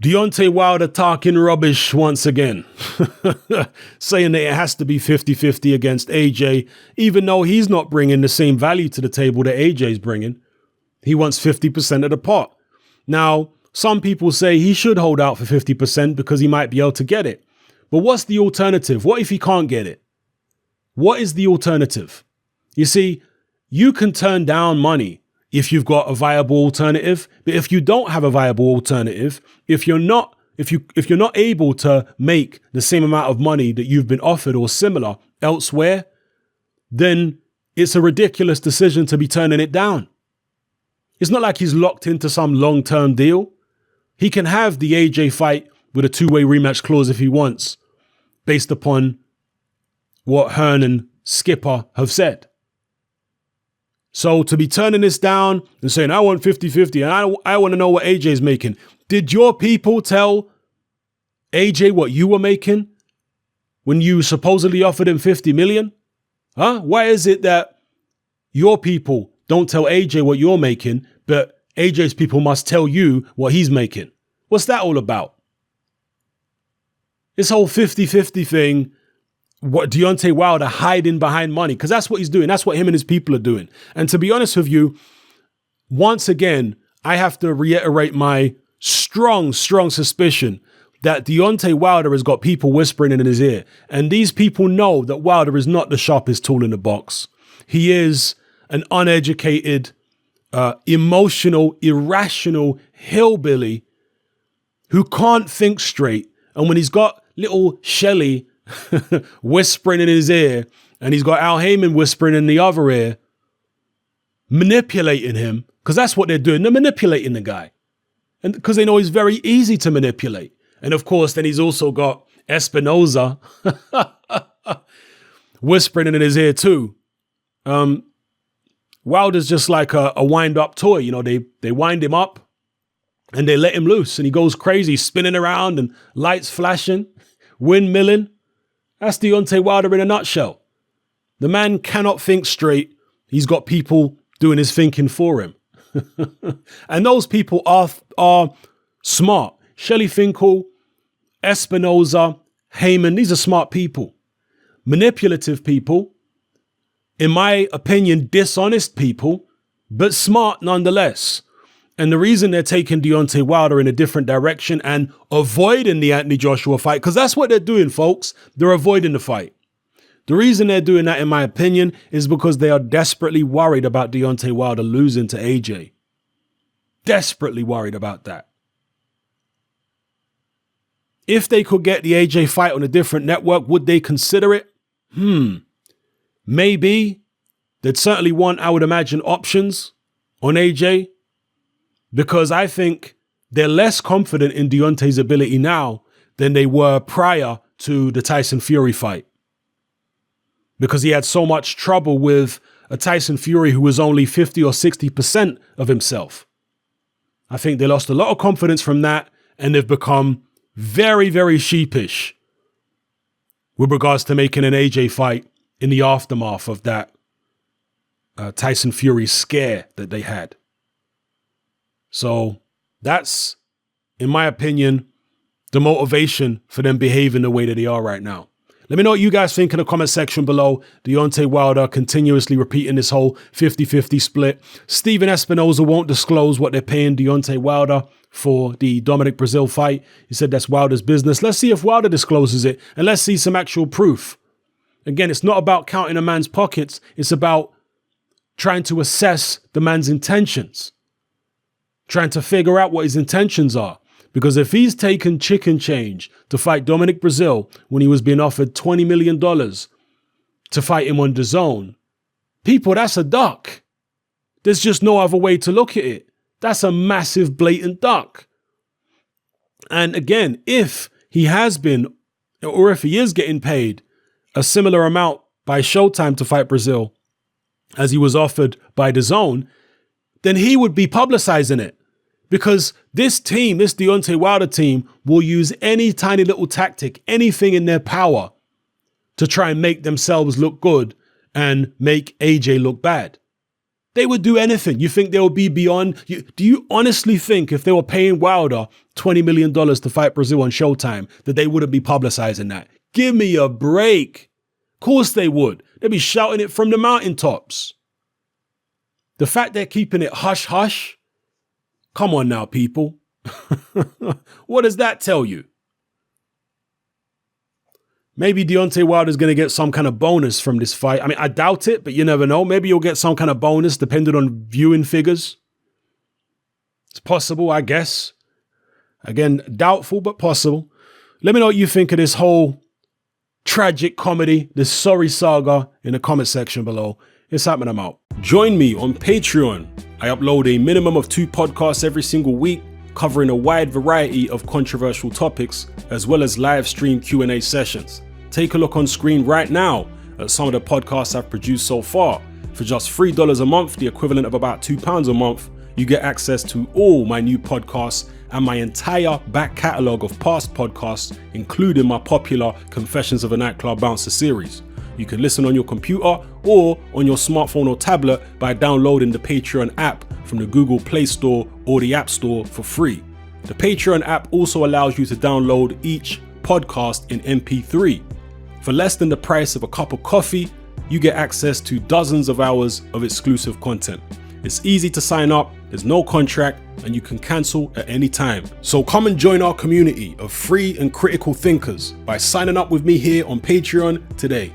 Deontay Wilder talking rubbish once again, saying that it has to be 50-50 against AJ, even though he's not bringing the same value to the table that AJ's bringing. He wants 50% of the pot. Now, some people say he should hold out for 50% because he might be able to get it. But what's the alternative? What if he can't get it? What is the alternative? You see, you can turn down money if you've got a viable alternative, but if you don't have a viable alternative, if you're not able to make the same amount of money that you've been offered or similar elsewhere, then it's a ridiculous decision to be turning it down. It's not like he's locked into some long-term deal. He can have the AJ fight with a two-way rematch clause if he wants, based upon what Hearn and Skipper have said. So to be turning this down and saying, I want 50-50 and I want to know what AJ's making. Did your people tell AJ what you were making when you supposedly offered him 50 million? Huh? Why is it that your people don't tell AJ what you're making, but AJ's people must tell you what he's making? What's that all about? This whole 50-50 thing, what Deontay Wilder hiding behind money, because that's what he's doing. That's what him and his people are doing. And to be honest with you, once again, I have to reiterate my strong suspicion that Deontay Wilder has got people whispering in his ear. And these people know that Wilder is not the sharpest tool in the box. He is an uneducated, emotional, irrational hillbilly who can't think straight. And when he's got little Shelley whispering in his ear, and he's got Al Heyman whispering in the other ear, manipulating him, because that's what they're doing. They're manipulating the guy, and because they know he's very easy to manipulate. And of course, then he's also got Espinoza whispering in his ear too. Wilder's just like a wind-up toy. You know, they wind him up and they let him loose, and he goes crazy, spinning around and lights flashing, windmilling. That's Deontay Wilder in a nutshell. The man cannot think straight. He's got people doing his thinking for him. And those people are smart. Shelley Finkel, Espinoza, Heyman, these are smart people. Manipulative people, in my opinion, dishonest people, but smart nonetheless. And the reason they're taking Deontay Wilder in a different direction and avoiding the Anthony Joshua fight, because that's what they're doing, folks. They're avoiding the fight. The reason they're doing that, in my opinion, is because they are desperately worried about Deontay Wilder losing to AJ. Desperately worried about that. If they could get the AJ fight on a different network, would they consider it? Maybe. They'd certainly want, I would imagine, options on AJ. Because I think they're less confident in Deontay's ability now than they were prior to the Tyson Fury fight. Because he had so much trouble with a Tyson Fury who was only 50 or 60% of himself. I think they lost a lot of confidence from that, and they've become very, very sheepish with regards to making an AJ fight in the aftermath of that Tyson Fury scare that they had. So that's, in my opinion, the motivation for them behaving the way that they are right now. Let me know what you guys think in the comment section below. Deontay Wilder continuously repeating this whole 50-50 split. Steven Espinoza won't disclose what they're paying Deontay Wilder for the Dominic Breazeale fight. He said that's Wilder's business. Let's see if Wilder discloses it, and let's see some actual proof. Again, it's not about counting a man's pockets. It's about trying to assess the man's intentions. Trying to figure out what his intentions are. Because if he's taken chicken change to fight Dominic Breazeale when he was being offered $20 million to fight him on DAZN, people, that's a duck. There's just no other way to look at it. That's a massive, blatant duck. And again, if he has been, or if he is getting paid a similar amount by Showtime to fight Breazeale as he was offered by DAZN, then he would be publicizing it. Because this team, this Deontay Wilder team, will use any tiny little tactic, anything in their power to try and make themselves look good and make AJ look bad. They would do anything. You think they'll be beyond? Do you honestly think if they were paying Wilder $20 million to fight Brazil on Showtime, that they wouldn't be publicizing that? Give me a break. Of course they would. They'd be shouting it from the mountaintops. The fact they're keeping it hush hush, come on now, people. What does that tell you? Maybe Deontay Wilder's going to get some kind of bonus from this fight. I mean, I doubt it, but you never know. Maybe you'll get some kind of bonus depending on viewing figures. It's possible, I guess. Again, doubtful, but possible. Let me know what you think of this whole tragic comedy, this sorry saga, in the comment section below. It's happening, I'm out. Join me on Patreon. I upload a minimum of 2 podcasts every single week, covering a wide variety of controversial topics, as well as live stream Q&A sessions. Take a look on screen right now at some of the podcasts I've produced so far. For just $3 a month, the equivalent of about £2 a month, you get access to all my new podcasts and my entire back catalogue of past podcasts, including my popular Confessions of a Nightclub Bouncer series. You can listen on your computer or on your smartphone or tablet by downloading the Patreon app from the Google Play Store or the App Store for free. The Patreon app also allows you to download each podcast in MP3. For less than the price of a cup of coffee, you get access to dozens of hours of exclusive content. It's easy to sign up, there's no contract, and you can cancel at any time. So come and join our community of free and critical thinkers by signing up with me here on Patreon today.